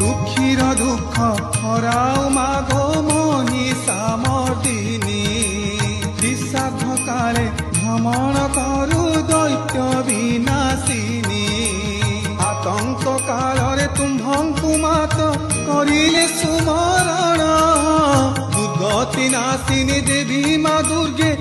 দুঃখীর দুঃখ হরাও মাগো মহিষামর্দিনী নিঃশ্রাদ্ধ কালে ভ্রমণ করু দৈত্য বিনাশিনী আতঙ্ক কালরে তুম্ভঙ্কু মাত করিলে সুমরণ দুর্গতি নাশিনী দেবী মা দুর্গে